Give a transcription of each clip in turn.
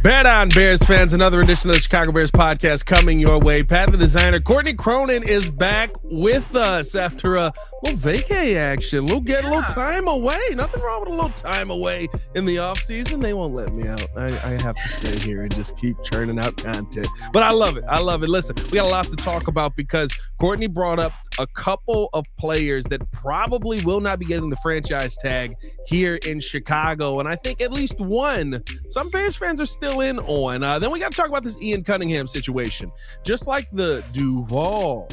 Bet on Bears fans, another edition of the Chicago Bears podcast coming your way. Pat the designer, Courtney Cronin is back with us after a little vacay action. A little time away. Nothing wrong with a little time away in the offseason. They won't let me out. I have to stay here and just keep churning out content. But I love it. Listen, we got a lot to talk about because Courtney brought up a couple of players that probably will not be getting the franchise tag here in Chicago. And I think at least one, some Bears fans are still in on. Then we got to talk about this Cunningham situation. Just like the Duval,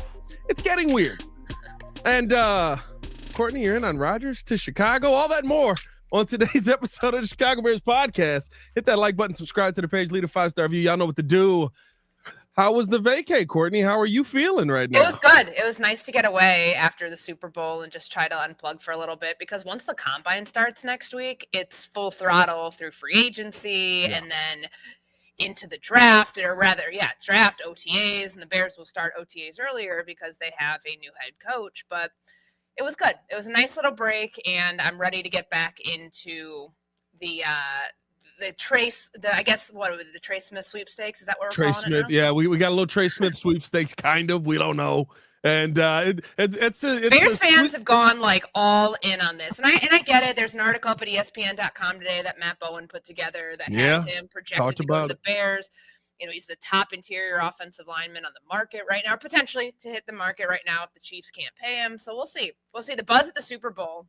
it's getting weird. And Courtney, you're in on Rodgers to Chicago. All that and more on today's episode of the Chicago Bears podcast. Hit that like button, subscribe to the page, leave a 5-star review. Y'all know what to do. How was the vacay, Courtney? How are you feeling right now? It was good. It was nice to get away after the Super Bowl and just try to unplug for a little bit, because once the combine starts next week, it's full throttle through free agency and then into the draft, draft, OTAs, and the Bears will start OTAs earlier because they have a new head coach. But it was good. It was a nice little break, and I'm ready to get back into the Trey Smith sweepstakes. Is that what we're Trey calling Smith? it now? Yeah, we got a little Trey Smith sweepstakes, kind of. We don't know. And it's Bears fans have gone like all in on this, and I get it. There's an article up at ESPN.com today that Matt Bowen put together that has him projected to go to the Bears. You know, he's the top interior offensive lineman on the market right now, potentially to hit the market right now if the Chiefs can't pay him. So we'll see. We'll see. The buzz at the Super Bowl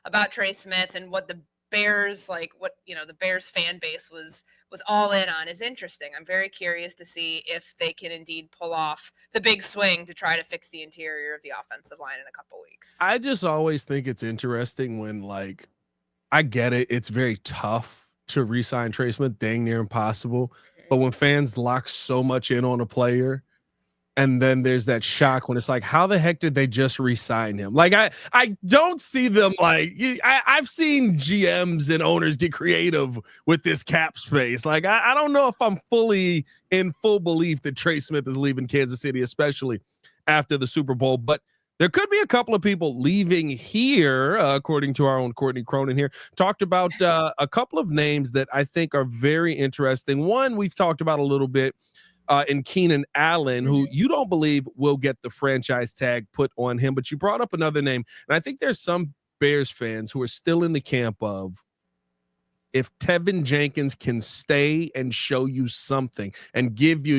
about Trey Smith and what the Bears, the Bears fan base was all in on is interesting. I'm very curious to see if they can indeed pull off the big swing to try to fix the interior of the offensive line in a couple weeks. I just always think it's interesting when, I get it. It's very tough to re-sign Trey Smith, dang near impossible. Mm-hmm. But when fans lock so much in on a player, and then there's that shock when it's like, how the heck did they just re-sign him? I don't see them I've seen GMs and owners get creative with this cap space. I don't know if I'm fully in full belief that Trey Smith is leaving Kansas City, especially after the Super Bowl. But there could be a couple of people leaving here, according to our own Courtney Cronin here. Talked about a couple of names that I think are very interesting. One we've talked about a little bit. In Keenan Allen, who you don't believe will get the franchise tag put on him, but you brought up another name, and I think there's some Bears fans who are still in the camp of, if Teven Jenkins can stay and show you something and give you,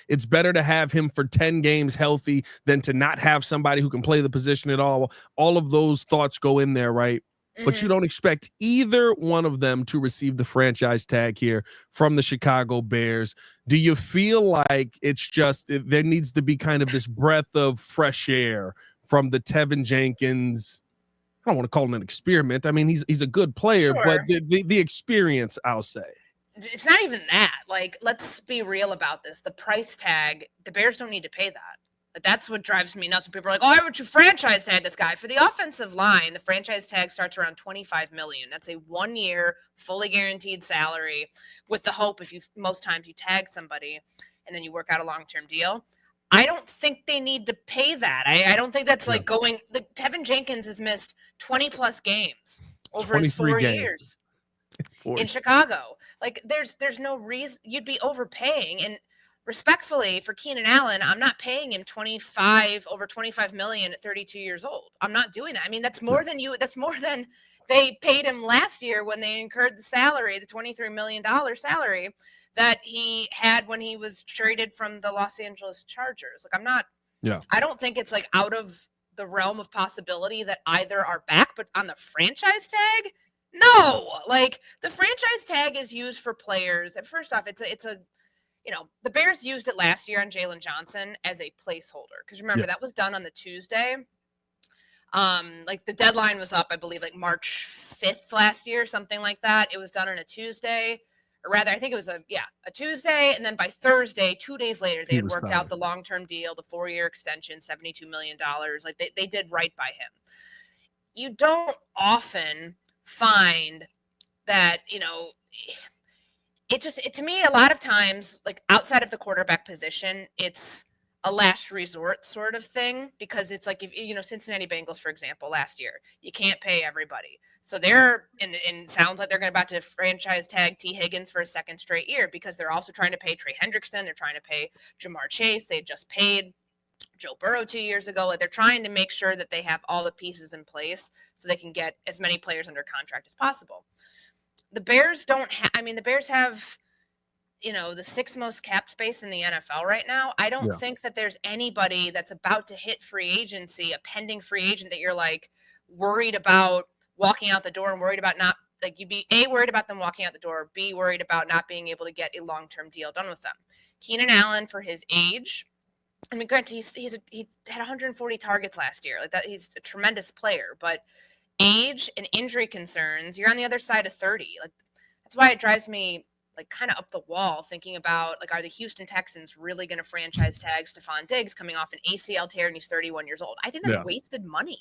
it's better to have him for 10 games healthy than to not have somebody who can play the position at all. All of those thoughts go in there, right? But you don't expect either one of them to receive the franchise tag here from the Chicago Bears. Do you feel like it's just there needs to be kind of this breath of fresh air from the Teven Jenkins? I don't want to call him an experiment. I mean, he's a good player, but the experience, I'll say. It's not even that. Let's be real about this. The price tag, the Bears don't need to pay that. But that's what drives me nuts when people are like, why would you franchise tag this guy? For the offensive line, the franchise tag starts around $25 million. That's a 1-year, fully guaranteed salary with the hope most times you tag somebody and then you work out a long-term deal. I don't think they need to pay that. I don't think that's Teven Jenkins has missed 20-plus games over his 4 years in Chicago. There's no reason you'd be overpaying. And respectfully, for Keenan Allen, I'm not paying him over $25 million at 32 years old. I'm not doing that. I mean, that's more than they paid him last year when they incurred the $23 million salary that he had when he was traded from the Los Angeles Chargers. I don't think it's out of the realm of possibility that either are back, but on the franchise tag, no. The franchise tag is used for players. And first off, it's a the Bears used it last year on Jalen Johnson as a placeholder. Because remember, that was done on the Tuesday. The deadline was up, I believe, March 5th last year, something like that. It was done on a Tuesday. Or rather, I think it was a Tuesday. And then by Thursday, 2 days later, they had worked out the long-term deal, the 4-year extension, $72 million. They did right by him. You don't often find that, to me, a lot of times, outside of the quarterback position, it's a last resort sort of thing, because it's like, if you know, Cincinnati Bengals, for example, last year, you can't pay everybody. So they're, and sounds like they're about to franchise tag T. Higgins for a second straight year, because they're also trying to pay Trey Hendrickson. They're trying to pay Jamar Chase. They just paid Joe Burrow 2 years ago. Like, they're trying to make sure that they have all the pieces in place so they can get as many players under contract as possible. The Bears don't have, I mean, the Bears have, you know, the sixth most cap space in the NFL right now. I don't think that there's anybody that's about to hit free agency, a pending free agent, that you're like worried about walking out the door and worried about not, like, you'd be A, worried about them walking out the door, B, worried about not being able to get a long-term deal done with them. Keenan Allen, for his age, I mean, granted, he had 140 targets last year. Like, that, he's a tremendous player, but age and injury concerns, you're on the other side of 30. Like, that's why it drives me like kind of up the wall thinking about, like, are the Houston Texans really going to franchise tag Stephon Diggs coming off an ACL tear and he's 31 years old? I think that's wasted money,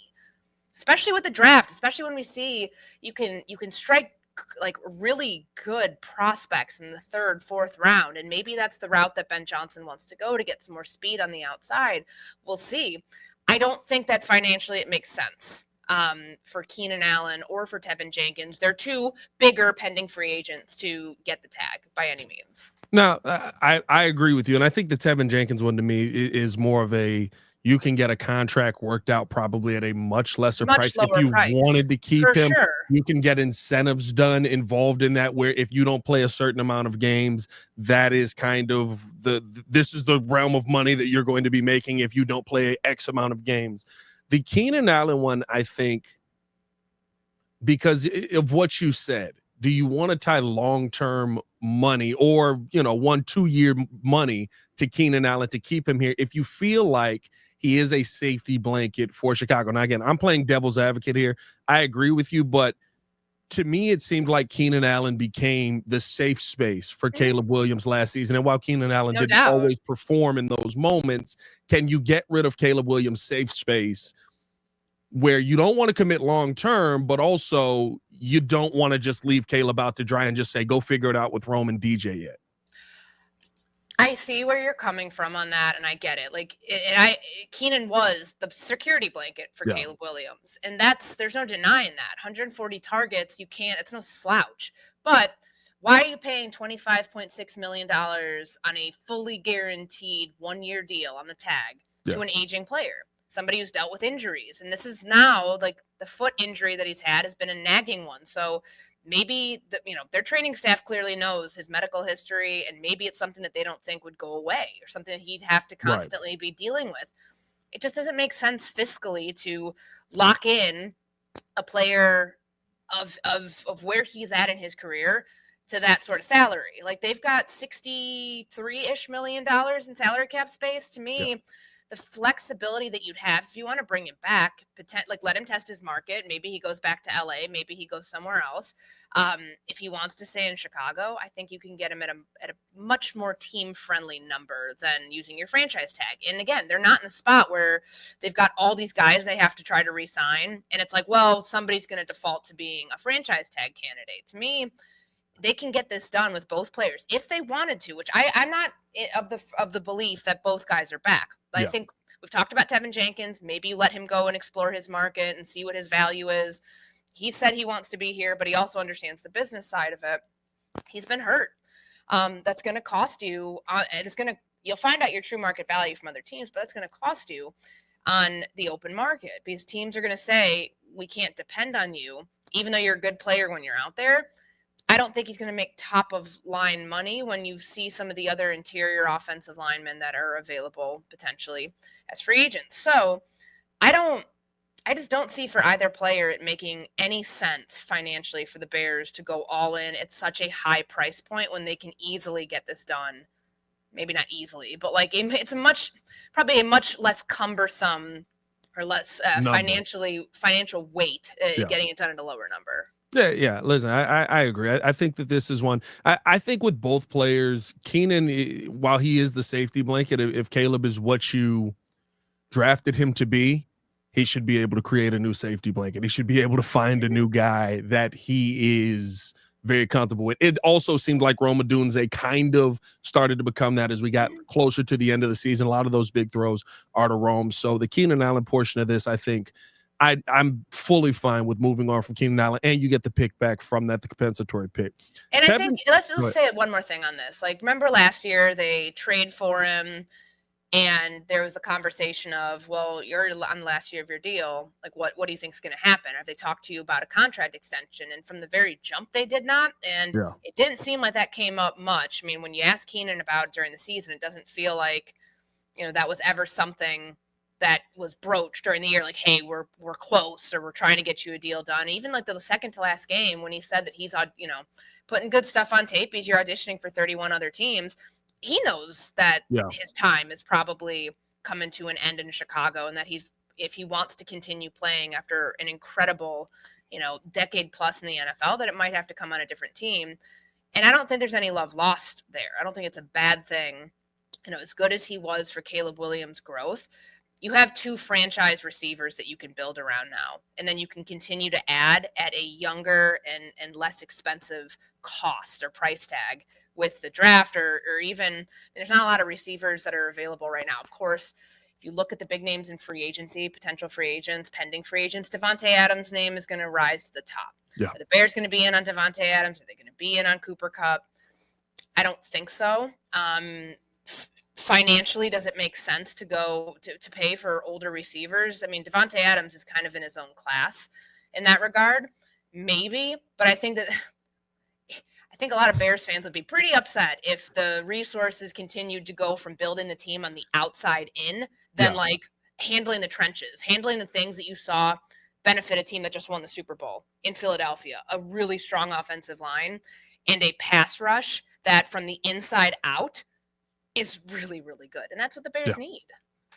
especially with the draft, especially when we see you can strike like really good prospects in the third, fourth round. And maybe that's the route that Ben Johnson wants to go to get some more speed on the outside. We'll see. I don't think that financially it makes sense for Keenan Allen or for Teven Jenkins. They're two bigger pending free agents to get the tag by any means. No, I agree with you. And I think the Teven Jenkins one to me is more of a, you can get a contract worked out probably at a much lesser price. If you wanted to keep him, you can get incentives done involved in that, where if you don't play a certain amount of games, that is kind of this is the realm of money that you're going to be making if you don't play X amount of games. The Keenan Allen one, I think, because of what you said, do you want to tie long-term money or, 1-2 year money to Keenan Allen to keep him here if you feel like he is a safety blanket for Chicago? Now, again, I'm playing devil's advocate here. I agree with you, but to me, it seemed like Keenan Allen became the safe space for Caleb Williams last season. And while Keenan Allen didn't always perform in those moments, can you get rid of Caleb Williams' safe space where you don't want to commit long-term, but also you don't want to just leave Caleb out to dry and just say, go figure it out with Rome and DJ yet? I see where you're coming from on that, and I get it. Like, Keenan was the security blanket for Caleb Williams, and there's no denying that. 140 targets, it's no slouch. But why are you paying $25.6 million on a fully guaranteed 1-year deal on the tag to an aging player? Somebody who's dealt with injuries. And this is now, like, the foot injury that he's had has been a nagging one. So maybe their training staff clearly knows his medical history, and maybe it's something that they don't think would go away or something that he'd have to constantly be dealing with. It just doesn't make sense fiscally to lock in a player of where he's at in his career to that sort of salary. Like, they've got $63-ish million in salary cap space. To me, the flexibility that you'd have if you want to bring him back, like, let him test his market. Maybe he goes back to LA. Maybe he goes somewhere else. If he wants to stay in Chicago, I think you can get him at a much more team-friendly number than using your franchise tag. And again, they're not in the spot where they've got all these guys they have to try to re-sign. And it's like, well, somebody's going to default to being a franchise tag candidate. To me, they can get this done with both players if they wanted to, which I'm not of the belief that both guys are back. I think we've talked about Teven Jenkins. Maybe you let him go and explore his market and see what his value is. He said he wants to be here, but he also understands the business side of it. He's been hurt. That's going to cost you. You'll find out your true market value from other teams, but that's going to cost you on the open market, because teams are going to say, we can't depend on you, even though you're a good player when you're out there. I don't think he's going to make top of line money when you see some of the other interior offensive linemen that are available potentially as free agents. So I just don't see for either player it making any sense financially for the Bears to go all in at such a high price point when they can easily get this done. Maybe not easily, but like it's probably a much less cumbersome or less financial weight getting it done at a lower number. Yeah. Listen, I agree. I think that this is one. I think with both players, Keenan, while he is the safety blanket, if Caleb is what you drafted him to be, he should be able to create a new safety blanket. He should be able to find a new guy that he is very comfortable with. It also seemed like Rome Odunze kind of started to become that as we got closer to the end of the season. A lot of those big throws are to Rome. So the Keenan Allen portion of this, I think I'm fully fine with moving on from Keenan Allen, and you get the pick back from that, the compensatory pick. And I think let's say one more thing on this. Like, remember last year they trade for him, and there was the conversation of, well, you're on the last year of your deal. Like, what do you think is going to happen? Have they talked to you about a contract extension? And from the very jump, they did not. And it didn't seem like that came up much. I mean, when you ask Keenan about it during the season, it doesn't feel like, that was ever something that was broached during the year. Like, hey, we're close, or we're trying to get you a deal done. Even like the second to last game when he said that he's, putting good stuff on tape, you're auditioning for 31 other teams. He knows that his time is probably coming to an end in Chicago, and that if he wants to continue playing after an incredible, decade plus in the NFL, that it might have to come on a different team. And I don't think there's any love lost there. I don't think it's a bad thing. As good as he was for Caleb Williams' growth, you have 2 franchise receivers that you can build around now. And then you can continue to add at a younger and less expensive cost or price tag with the draft, or even there's not a lot of receivers that are available right now. Of course, if you look at the big names in free agency, potential free agents, pending free agents, Devontae Adams' name is going to rise to the top. Yeah. Are the Bears going to be in on Devontae Adams? Are they going to be in on Cooper Kupp? I don't think so. Financially, does it make sense to go to pay for older receivers? I mean, Devontae Adams is kind of in his own class in that regard, maybe, but I think a lot of Bears fans would be pretty upset if the resources continued to go from building the team on the outside in than like handling the trenches, handling the things that you saw benefit a team that just won the Super Bowl in Philadelphia, a really strong offensive line and a pass rush that from the inside out is really, really good. And that's what the Bears need.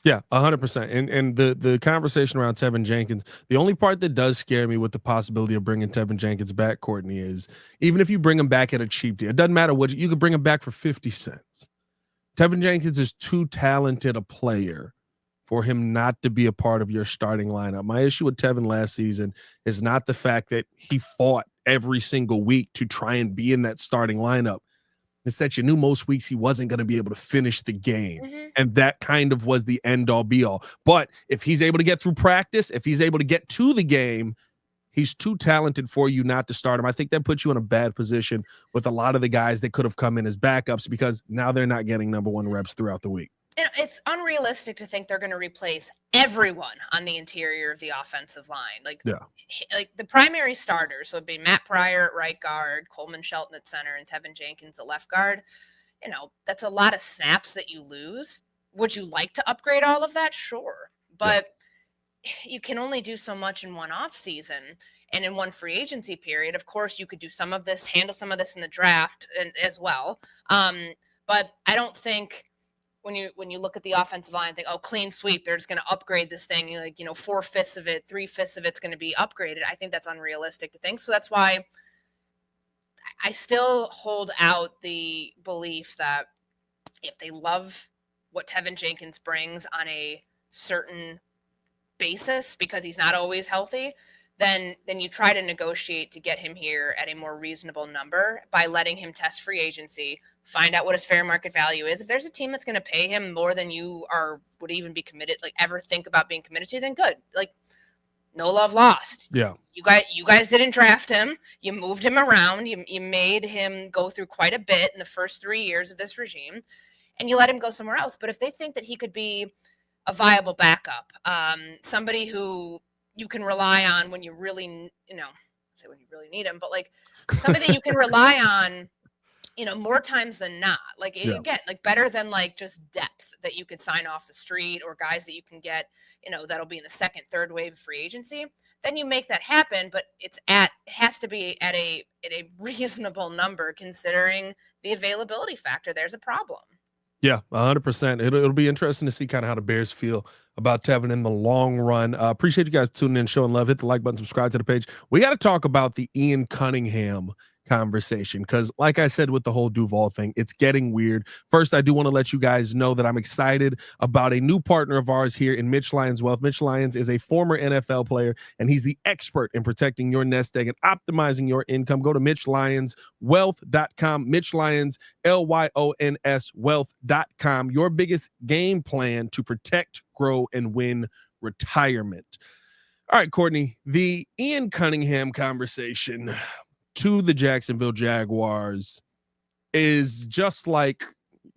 Yeah, 100%. And the conversation around Teven Jenkins, the only part that does scare me with the possibility of bringing Teven Jenkins back, Courtney, is even if you bring him back at a cheap deal, it doesn't matter what you could bring him back for 50 cents. Teven Jenkins is too talented a player for him not to be a part of your starting lineup. My issue with Teven last season is not the fact that he fought every single week to try and be in that starting lineup. It's that you knew most weeks he wasn't going to be able to finish the game. Mm-hmm. And that kind of was the end all be all. But if he's able to get through practice, if he's able to get to the game, he's too talented for you not to start him. I think that puts you in a bad position with a lot of the guys that could have come in as backups because now they're not getting number 1 reps throughout the week. It's unrealistic to think they're going to replace everyone on the interior of the offensive line. Like the primary starters would be Matt Pryor at right guard, Coleman Shelton at center, and Teven Jenkins at left guard. That's a lot of snaps that you lose. Would you like to upgrade all of that? Sure. But you can only do so much in one offseason and in one free agency period. Of course, you could do some of this, handle some of this in the draft as well. But I don't think when you look at the offensive line and think, oh, clean sweep, they're just going to upgrade this thing. 4/5 of it, 3/5 of it's going to be upgraded. I think that's unrealistic to think. So that's why I still hold out the belief that if they love what Teven Jenkins brings on a certain basis, because he's not always healthy, then you try to negotiate to get him here at a more reasonable number by letting him test free agency, find out what his fair market value is. If there's a team that's going to pay him more than you would even be committed, like ever think about being committed to, then good. Like, no love lost. Yeah. You guys didn't draft him. You moved him around. You made him go through quite a bit in the first 3 years of this regime, and you let him go somewhere else. But if they think that he could be a viable backup, somebody who you can rely on when you really, say when you really need him, but like somebody that you can rely on, more times than not. Like, again, like better than like just depth that you could sign off the street or guys that you can get, that'll be in the second, third wave of free agency. Then you make that happen, but it has to be at a reasonable number considering the availability factor. There's a problem. Yeah, 100%. It'll be interesting to see kind of how the Bears feel about Teven in the long run. Appreciate you guys tuning in, showing love. Hit the like button, subscribe to the page. We got to talk about the Ian Cunningham conversation, because like I said with the whole Duval thing, it's getting weird. First, I do want to let you guys know that I'm excited about a new partner of ours here in Mitch Lyons Wealth. Mitch Lyons is a former NFL player, and he's the expert in protecting your nest egg and optimizing your income. Go to MitchLyonsWealth.com. Mitch Lyons, LYONS Wealth.com. Your biggest game plan to protect, grow, and win retirement. All right, Courtney, the Ian Cunningham conversation to the Jacksonville Jaguars is just like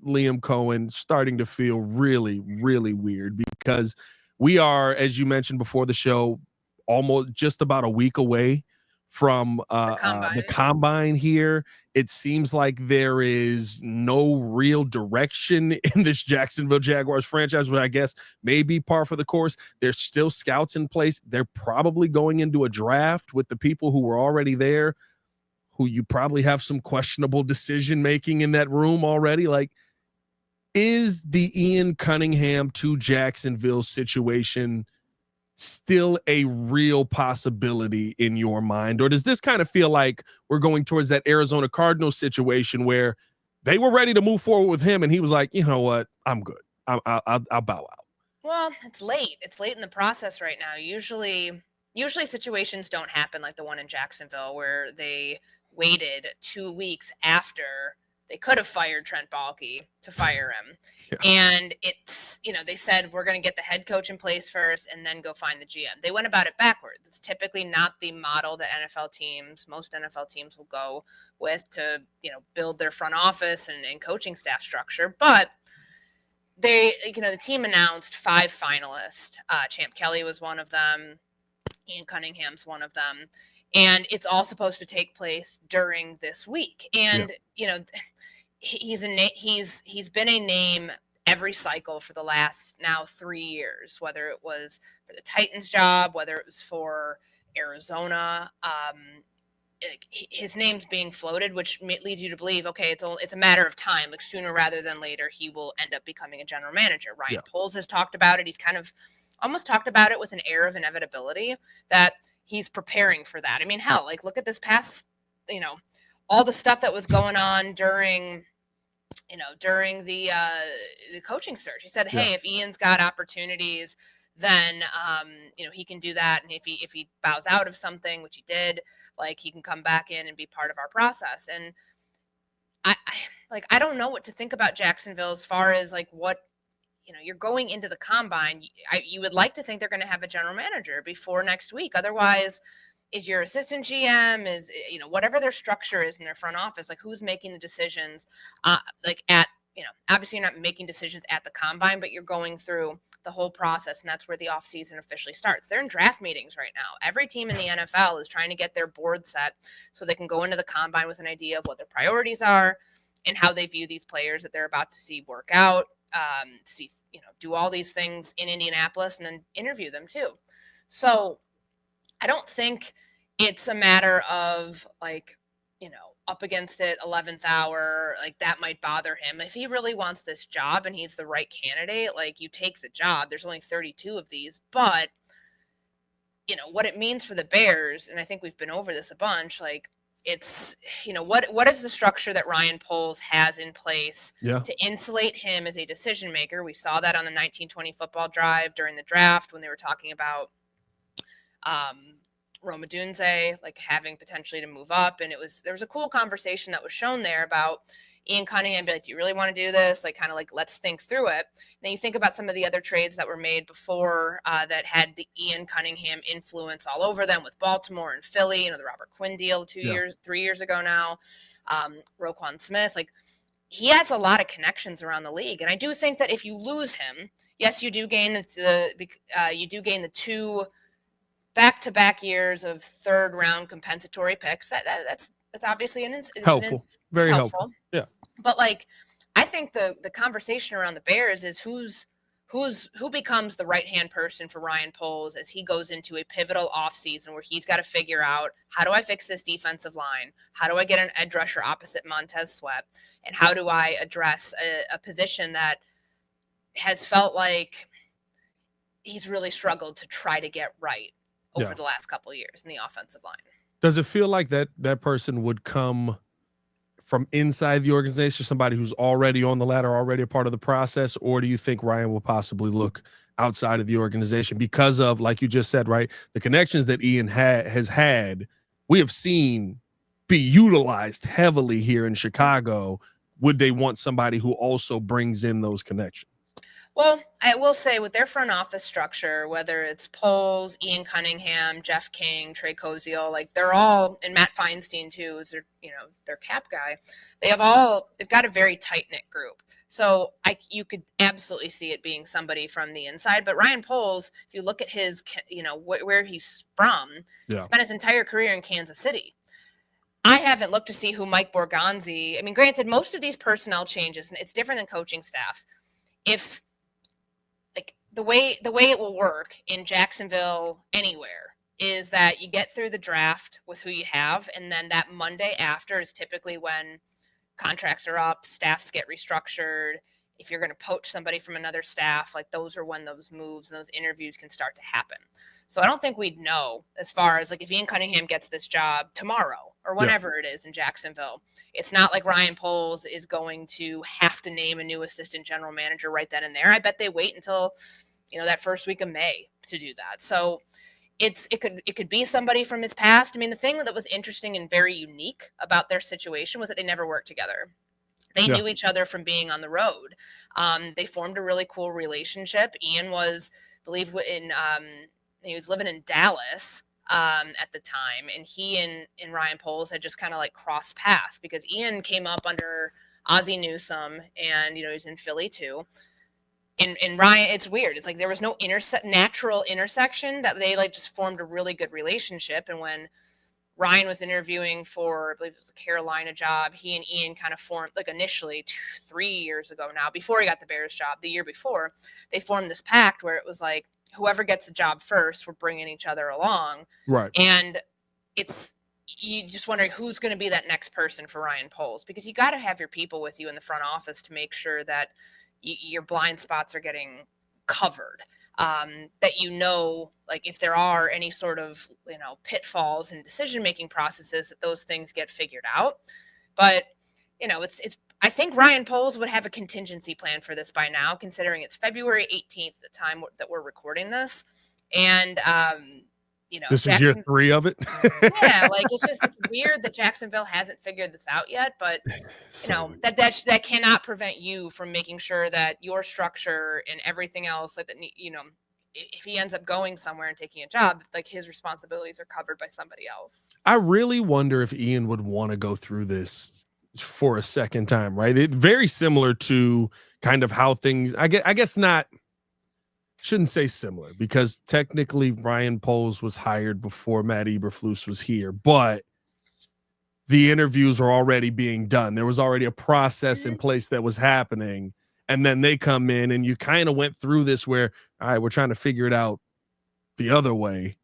Liam Cohen starting to feel really, really weird, because we are, as you mentioned before the show, almost just about a week away from the combine here. It seems like there is no real direction in this Jacksonville Jaguars franchise, but I guess maybe par for the course. There's still scouts in place. They're probably going into a draft with the people who were already there, who you probably have some questionable decision making in that room already. Like, is the Ian Cunningham to Jacksonville situation still a real possibility in your mind? Or does this kind of feel like we're going towards that Arizona Cardinals situation where they were ready to move forward with him and he was like, you know what, I'm good. I'll bow out. Well, it's late. It's late in the process right now. Usually situations don't happen like the one in Jacksonville where they waited 2 weeks after they could have fired Trent Baalke to fire him. Yeah. And it's, they said, we're going to get the head coach in place first and then go find the GM. They went about it backwards. It's typically not the model that most NFL teams will go with to, build their front office and coaching staff structure. But they, the team announced 5 finalists. Champ Kelly was one of them. Ian Cunningham's one of them. And it's all supposed to take place during this week. And, he's been a name every cycle for the last now 3 years, whether it was for the Titans job, whether it was for Arizona. His name's being floated, which leads you to believe, okay, it's a matter of time. Like, sooner rather than later, he will end up becoming a general manager. Ryan Poles has talked about it. He's kind of almost talked about it with an air of inevitability that he's preparing for that. I mean, hell, like, look at this past, all the stuff that was going on during the coaching search. He said, hey, if Ian's got opportunities, then, he can do that. And if he bows out of something, which he did, like, he can come back in and be part of our process. And I don't know what to think about Jacksonville as far as like what, you're going into the combine. You would like to think they're going to have a general manager before next week. Otherwise, is your assistant GM, is, whatever their structure is in their front office, like, who's making the decisions, obviously you're not making decisions at the combine, but you're going through the whole process. And that's where the offseason officially starts. They're in draft meetings right now. Every team in the NFL is trying to get their board set so they can go into the combine with an idea of what their priorities are and how they view these players that they're about to see work out. Do all these things in Indianapolis and then interview them too. So I don't think it's a matter of like, up against it 11th hour, like that might bother him. If he really wants this job and he's the right candidate, like, you take the job. There's only 32 of these, but what it means for the Bears, and I think we've been over this a bunch, like, it's, what is the structure that Ryan Poles has in place to insulate him as a decision maker? We saw that on the 1920 football drive during the draft when they were talking about Rome Odunze, like, having potentially to move up. And there was a cool conversation that was shown there about Ian Cunningham be like, do you really want to do this? Like, kind of like, let's think through it. Then you think about some of the other trades that were made before that had the Ian Cunningham influence all over them with Baltimore and Philly, the Robert Quinn deal 3 years ago now, Roquan Smith, like, he has a lot of connections around the league. And I do think that if you lose him, yes, you do gain the 2 back-to-back years of third-round compensatory picks. That's obviously helpful. Very helpful. Yeah. But like, I think the conversation around the Bears is who becomes the right-hand person for Ryan Poles as he goes into a pivotal offseason where he's got to figure out, how do I fix this defensive line? How do I get an edge rusher opposite Montez Sweat? And how do I address a position that has felt like he's really struggled to try to get right over the last couple of years in the offensive line? Does it feel like that person would come from inside the organization, somebody who's already on the ladder, already a part of the process, or do you think Ryan will possibly look outside of the organization because of, like you just said, right, the connections that Ian has had, we have seen be utilized heavily here in Chicago? Would they want somebody who also brings in those connections? Well, I will say with their front office structure, whether it's Poles, Ian Cunningham, Jeff King, Trey Koziel, like they're all, and Matt Feinstein too, is their cap guy. They've got a very tight knit group. So you could absolutely see it being somebody from the inside. But Ryan Poles, if you look at his, where he's from, spent his entire career in Kansas City. I haven't looked to see who Mike Borgonzi. I mean, granted, most of these personnel changes, it's different than coaching staffs. If the way it will work in Jacksonville anywhere is that you get through the draft with who you have, and then that Monday after is typically when contracts are up, staffs get restructured. If you're going to poach somebody from another staff, like those are when those moves and those interviews can start to happen. So I don't think we'd know as far as like if Ian Cunningham gets this job tomorrow or whenever it is in Jacksonville. It's not like Ryan Poles is going to have to name a new assistant general manager right then and there. I bet they wait until, that first week of May to do that. So it could be somebody from his past. I mean, the thing that was interesting and very unique about their situation was that they never worked together. They knew each other from being on the road. They formed a really cool relationship. Ian was, I believe, he was living in Dallas at the time, and he and Ryan Poles had just kind of like crossed paths because Ian came up under Ozzie Newsome, and he's in Philly too. And Ryan, it's weird. It's like there was no natural intersection that they like just formed a really good relationship. And when Ryan was interviewing for, I believe it was a Carolina job, he and Ian kind of formed, like initially 3 years ago now, before he got the Bears job, the year before, they formed this pact where it was like, whoever gets the job first, we're bringing each other along. Right. And you just wondering who's going to be that next person for Ryan Poles, because you got to have your people with you in the front office to make sure that your blind spots are getting covered. That like if there are any sort of pitfalls in decision-making processes, that those things get figured out. But it's I think Ryan Poles would have a contingency plan for this by now, considering it's February 18th, the time that we're recording this, and this is year 3 of it. Yeah, like it's weird that Jacksonville hasn't figured this out yet, but that cannot prevent you from making sure that your structure and everything else, like that, if he ends up going somewhere and taking a job, like his responsibilities are covered by somebody else. I really wonder if Ian would want to go through this for a second time, right? It's very similar to kind of how things, I guess not, shouldn't say similar, because technically Ryan Poles was hired before Matt Eberflus was here, but the interviews were already being done. There was already a process in place that was happening. And then they come in and you kind of went through this where, all right, we're trying to figure it out the other way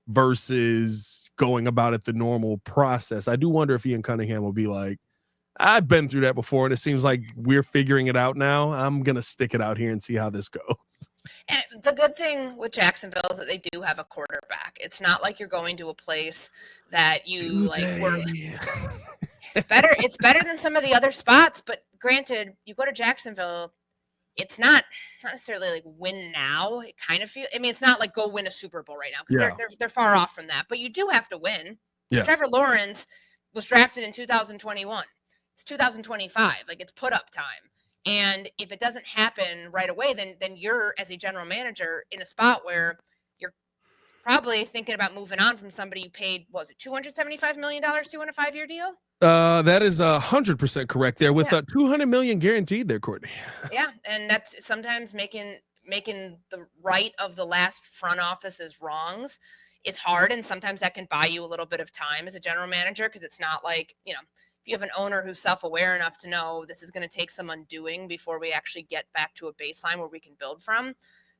versus going about it the normal process. I do wonder if Ian Cunningham will be like, I've been through that before, and it seems like we're figuring it out now. I'm going to stick it out here and see how this goes. And the good thing with Jacksonville is that they do have a quarterback. It's not like you're going to a place that you were. It's better than some of the other spots, but granted, you go to Jacksonville, it's not necessarily like win now. It kind of feels. I mean, it's not like go win a Super Bowl right now because they're far off from that. But you do have to win. Yes. Trevor Lawrence was drafted in 2021. It's 2025. Like it's put up time. And if it doesn't happen right away, then you're, as a general manager, in a spot where you're probably thinking about moving on from somebody you paid, what was it, $275 million to on a 5-year deal? That is 100% correct there, with $200 million guaranteed there, Courtney. Yeah, and that's sometimes making the right of the last front office's wrongs is hard, and sometimes that can buy you a little bit of time as a general manager, because it's not like, if you have an owner who's self-aware enough to know this is going to take some undoing before we actually get back to a baseline where we can build from,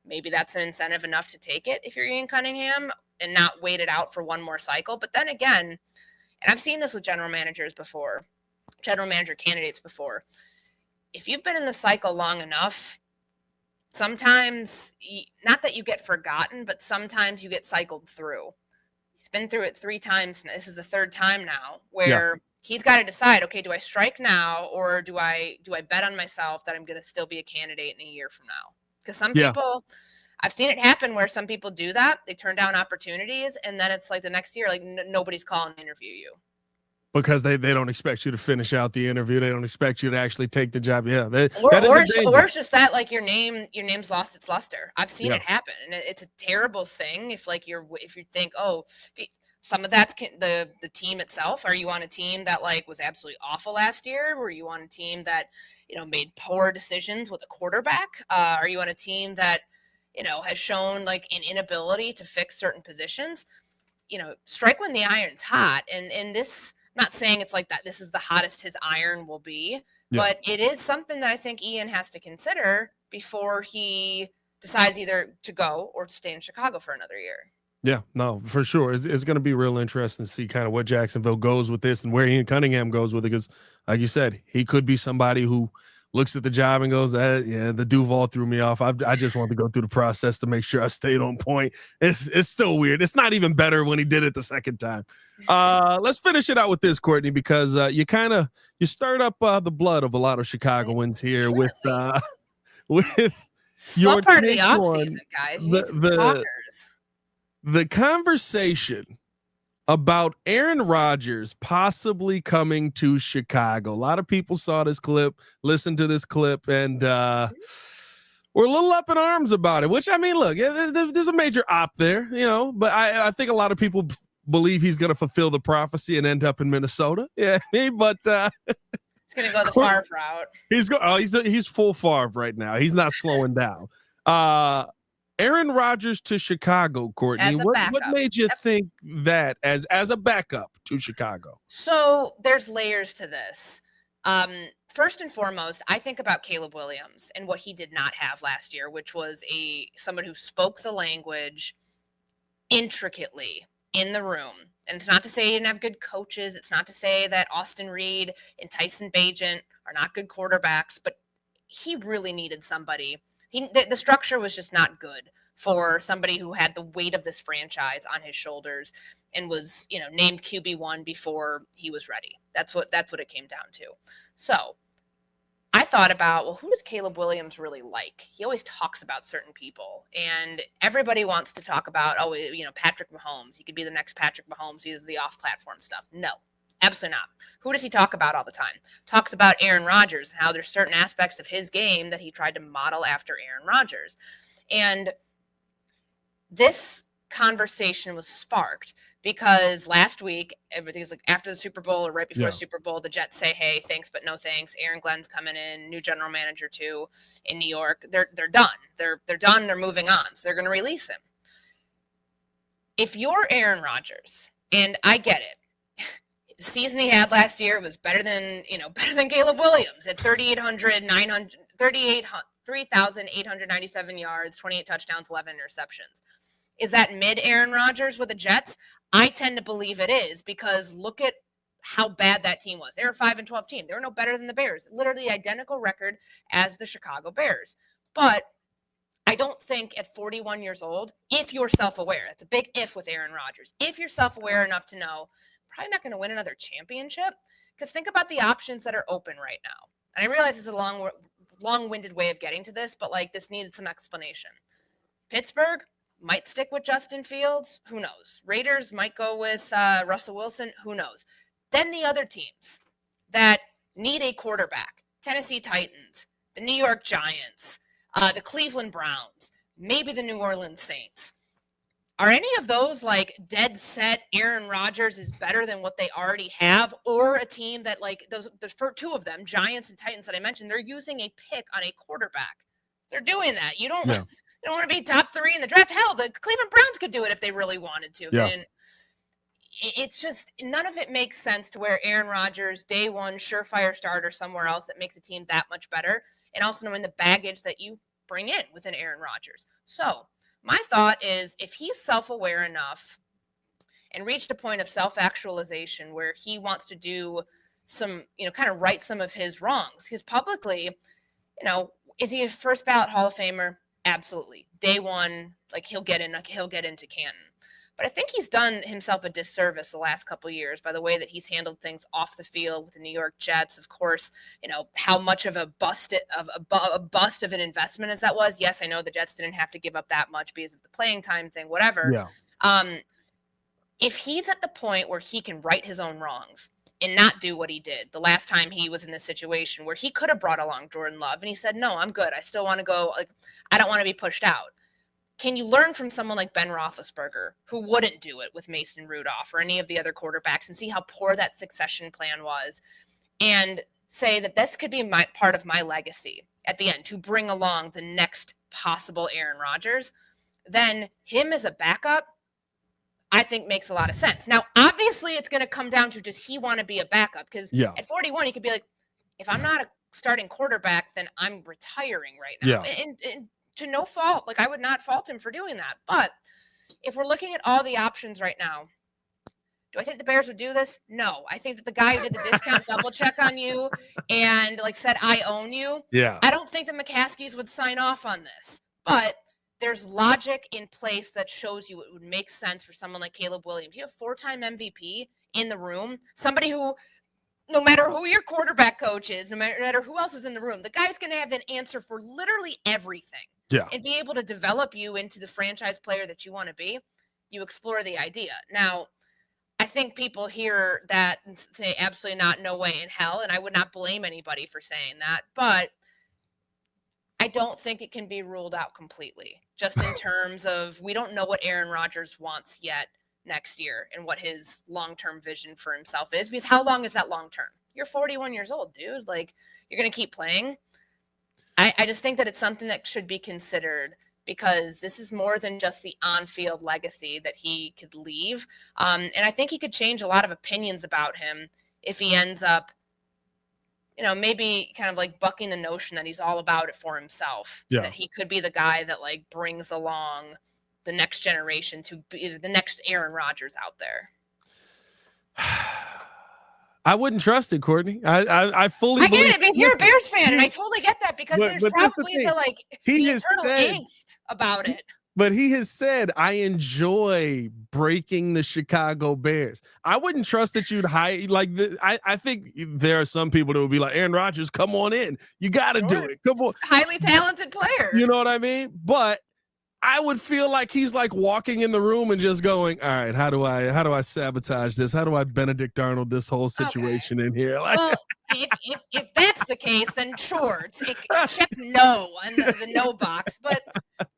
maybe that's an incentive enough to take it if you're Ian Cunningham and not wait it out for one more cycle. But then again, and I've seen this with general managers before, general manager candidates before, if you've been in the cycle long enough, sometimes, not that you get forgotten, but sometimes you get cycled through. He's been through it 3 times. This is the 3rd time now where he's got to decide, okay, do I strike now or do I bet on myself that I'm going to still be a candidate in a year from now? Because some people, I've seen it happen where some people do that. They turn down opportunities, and then it's like the next year, like nobody's calling to interview you. Because they don't expect you to finish out the interview. They don't expect you to actually take the job. Yeah. Or it's just that like your name's lost its luster. I've seen it happen. And it's a terrible thing if you think, oh, some of that's the team itself. Are you on a team that like was absolutely awful last year? Were you on a team that, made poor decisions with a quarterback? Are you on a team that, has shown like an inability to fix certain positions? Strike when the iron's hot. And this, I'm not saying it's like that this is the hottest his iron will be, but it is something that I think Ian has to consider before he decides either to go or to stay in Chicago for another year. Yeah, no, for sure. It's going to be real interesting to see kind of what Jacksonville goes with this and where Ian Cunningham goes with it. Because like you said, he could be somebody who looks at the job and goes, the Duval threw me off. I just wanted to go through the process to make sure I stayed on point. It's still weird. It's not even better when he did it the second time. Let's finish it out with this, Courtney, because you stirred up the blood of a lot of Chicagoans here with your part of the offseason, guys. The conversation about Aaron Rodgers possibly coming to Chicago. A lot of people saw this clip, listened to this clip, and we're a little up in arms about it, which, I mean, look, there's a major op there, but I think a lot of people believe he's going to fulfill the prophecy and end up in Minnesota. Yeah, but it's going to go the Favre route. He's full Favre right now. He's not slowing down. Aaron Rodgers to Chicago, Courtney. What made you think that as a backup to Chicago? So there's layers to this. First and foremost, I think about Caleb Williams and what he did not have last year, which was someone who spoke the language intricately in the room. And it's not to say he didn't have good coaches. It's not to say that Austin Reed and Tyson Bagent are not good quarterbacks, but he really needed somebody. The structure was just not good for somebody who had the weight of this franchise on his shoulders and was, named QB1 before he was ready. That's what it came down to. So I thought about, well, who does Caleb Williams really like? He always talks about certain people, and everybody wants to talk about, Patrick Mahomes. He could be the next Patrick Mahomes. He uses the off-platform stuff. No. Absolutely not. Who does he talk about all the time? Talks about Aaron Rodgers and how there's certain aspects of his game that he tried to model after Aaron Rodgers. And this conversation was sparked because last week, everything was like after the Super Bowl or right before the Super Bowl, the Jets say, hey, thanks, but no thanks. Aaron Glenn's coming in, new general manager too in New York. They're done. They're done. They're moving on. So they're going to release him. If you're Aaron Rodgers, and I get it, the season he had last year was better than Caleb Williams at 3,897 yards, 28 touchdowns, 11 interceptions. Is that mid Aaron Rodgers with the Jets? I tend to believe it is because look at how bad that team was. They were a 5-12 team. They were no better than the Bears. Literally identical record as the Chicago Bears. But I don't think at 41 years old, if you're self-aware, it's a big if with Aaron Rodgers. If you're self-aware enough to know, probably not going to win another championship, because think about the options that are open right now. And I realize it's a long-winded way of getting to this, but like this needed some explanation. Pittsburgh might stick with Justin Fields. Who knows? Raiders might go with Russell Wilson. Who knows? Then the other teams that need a quarterback, Tennessee Titans, the New York Giants, the Cleveland Browns, maybe the New Orleans Saints. Are any of those like dead set Aaron Rodgers is better than what they already have? Or a team that like those for two of them, Giants and Titans that I mentioned, they're using a pick on a quarterback. They're doing that. You don't want to be top 3 in the draft. Hell, the Cleveland Browns could do it if they really wanted to. Yeah. It's just none of it makes sense to where Aaron Rodgers, day one, surefire starter somewhere else that makes a team that much better. And also knowing the baggage that you bring in with an Aaron Rodgers. So my thought is if he's self-aware enough and reached a point of self-actualization where he wants to do some, kind of right some of his wrongs, because publicly, is he a first ballot Hall of Famer? Absolutely. Day one, like he'll get into Canton. But I think he's done himself a disservice the last couple of years by the way that he's handled things off the field with the New York Jets. Of course, how much of a bust of an investment as that was. Yes, I know the Jets didn't have to give up that much because of the playing time thing, whatever. Yeah. If he's at the point where he can right his own wrongs and not do what he did the last time he was in this situation where he could have brought along Jordan Love and he said, no, I'm good. I still want to go. Like, I don't want to be pushed out. Can you learn from someone like Ben Roethlisberger, who wouldn't do it with Mason Rudolph or any of the other quarterbacks, and see how poor that succession plan was, and say that this could be part of my legacy at the end to bring along the next possible Aaron Rodgers? Then him as a backup, I think makes a lot of sense. Now, obviously, it's going to come down to, does he want to be a backup? Because at 41, he could be like, if I'm not a starting quarterback, then I'm retiring right now. Yeah. And to no fault, like I would not fault him for doing that. But if we're looking at all the options right now, do I think the Bears would do this? No. I think that the guy who did the discount double check on you and like said, I own you. Yeah. I don't think the McCaskies would sign off on this. But there's logic in place that shows you it would make sense for someone like Caleb Williams. You have 4-time MVP in the room, somebody who, no matter who your quarterback coach is, no matter who else is in the room, the guy's going to have an answer for literally everything. Yeah. And be able to develop you into the franchise player that you want to be. You explore the idea. Now, I think people hear that and say absolutely not, no way in hell. And I would not blame anybody for saying that. But I don't think it can be ruled out completely, just in terms of we don't know what Aaron Rodgers wants yet next year and what his long-term vision for himself is. Because how long is that long-term? You're 41 years old, dude. Like, you're going to keep playing. I just think that it's something that should be considered because this is more than just the on-field legacy that he could leave. And I think he could change a lot of opinions about him if he ends up, maybe kind of like bucking the notion that he's all about it for himself. Yeah. That he could be the guy that like brings along the next generation to be the next Aaron Rodgers out there. I wouldn't trust it, Courtney. I fully I get it because you're a Bears fan, and I totally get that because there's probably the internal angst about it. But he has said, I enjoy breaking the Chicago Bears. I wouldn't trust that you'd hide I think there are some people that would be like, Aaron Rodgers, come on in. You got to do it. Come on. Highly talented player. You know what I mean? But I would feel like he's like walking in the room and just going, all right, how do I sabotage this? How do I Benedict Arnold this whole situation in here? Like, well, if that's the case, then sure, check no on the no box. But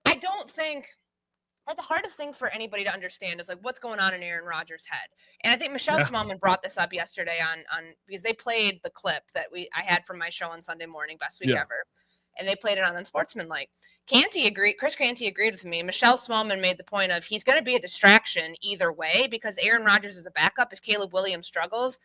I don't think the hardest thing for anybody to understand is like what's going on in Aaron Rodgers' head. And I think Michelle Smallman brought this up yesterday on because they played the clip that I had from my show on Sunday morning, Best Week Ever. And they played it on Unsportsmanlike. Chris Canty agreed with me. Michelle Smallman made the point of he's going to be a distraction either way because Aaron Rodgers is a backup. If Caleb Williams struggles,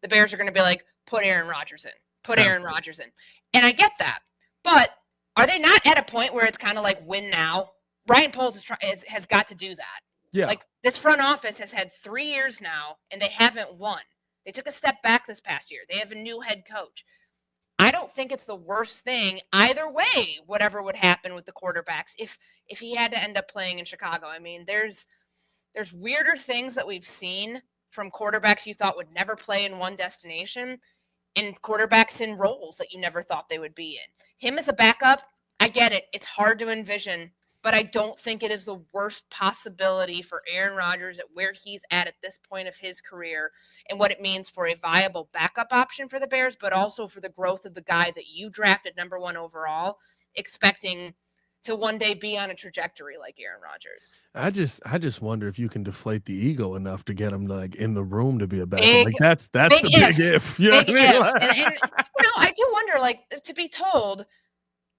the Bears are going to be like, put Aaron Rodgers in. Aaron Rodgers in. And I get that. But are they not at a point where it's kind of like win now? Ryan Poles has got to do that. Yeah. Like this front office has had 3 years now, and they haven't won. They took a step back this past year. They have a new head coach. I don't think it's the worst thing either way, whatever would happen with the quarterbacks if he had to end up playing in Chicago. I mean, there's weirder things that we've seen from quarterbacks you thought would never play in one destination and quarterbacks in roles that you never thought they would be in. Him as a backup, I get it. It's hard to envision, but I don't think it is the worst possibility for Aaron Rodgers at where he's at this point of his career and what it means for a viable backup option for the Bears, but also for the growth of the guy that you drafted number 1 overall, expecting to one day be on a trajectory like Aaron Rodgers. I just wonder if you can deflate the ego enough to get him like in the room to be a backup. Like that's the big if. You know what I mean? And I do wonder, like, to be told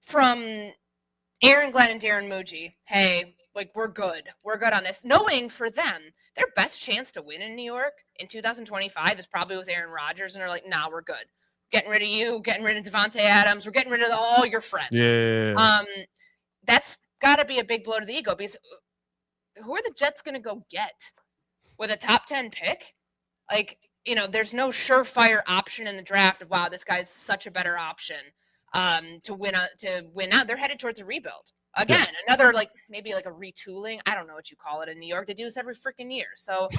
from Aaron Glenn and Darren Muji, hey, like we're good on this, knowing for them their best chance to win in New York in 2025 is probably with Aaron Rodgers, and they're like, nah, we're good. Getting rid of you, getting rid of Devontae Adams, we're getting rid of all your friends. Yeah. That's got to be a big blow to the ego because who are the Jets going to go get with a top 10 pick? Like, there's no surefire option in the draft of, wow, this guy's such a better option to win out. They're headed towards a rebuild. Again, another maybe a retooling. I don't know what you call it in New York. They do this every freaking year. So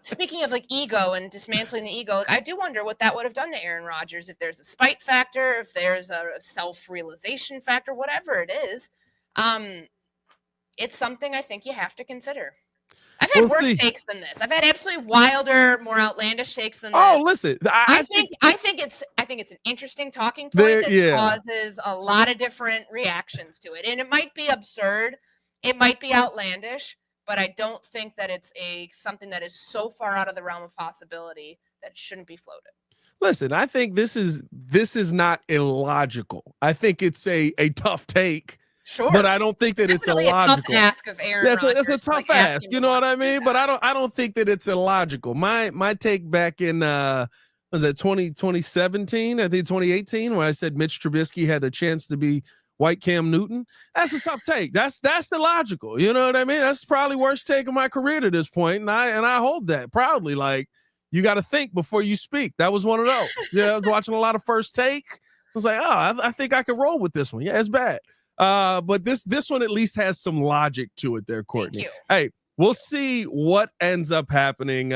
speaking of ego and dismantling the ego, I do wonder what that would have done to Aaron Rodgers if there's a spite factor, if there's a self-realization factor, whatever it is. It's something I think you have to consider. I've had worse takes than this. I've had absolutely wilder, more outlandish takes than this. Oh, listen, I think it's an interesting talking point that causes a lot of different reactions to it, and it might be absurd, it might be outlandish, but I don't think that it's something that is so far out of the realm of possibility that shouldn't be floated. Listen, I think this is not illogical. I think it's a tough take. Sure, but I don't think that it's illogical. A tough ask of Aaron Rodgers. That's a tough ask. You know what I mean? But I don't think that it's illogical. My take back in was that 2017? I think 2018, where I said Mitch Trubisky had the chance to be white Cam Newton. That's a tough take. That's illogical. You know what I mean? That's probably worst take of my career to this point, and I hold that proudly. You got to think before you speak. That was one of those. I was watching a lot of First Take. I was like, I think I could roll with this one. Yeah, it's bad. But this one at least has some logic to it there, Courtney. Hey, we'll see what ends up happening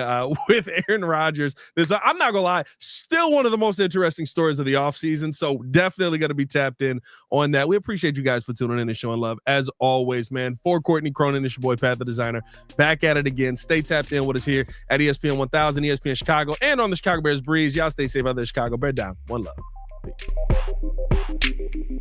with Aaron Rodgers. I'm not gonna lie, still one of the most interesting stories of the offseason. So definitely gonna be tapped in on that. We appreciate you guys for tuning in and showing love as always, man. For Courtney, Cronin, it's your boy Pat the Designer, back at it again. Stay tapped in with us here at ESPN 1000, ESPN Chicago, and on the Chicago Bears Breeze. Y'all stay safe out there, Chicago. Bear down. One love. Peace.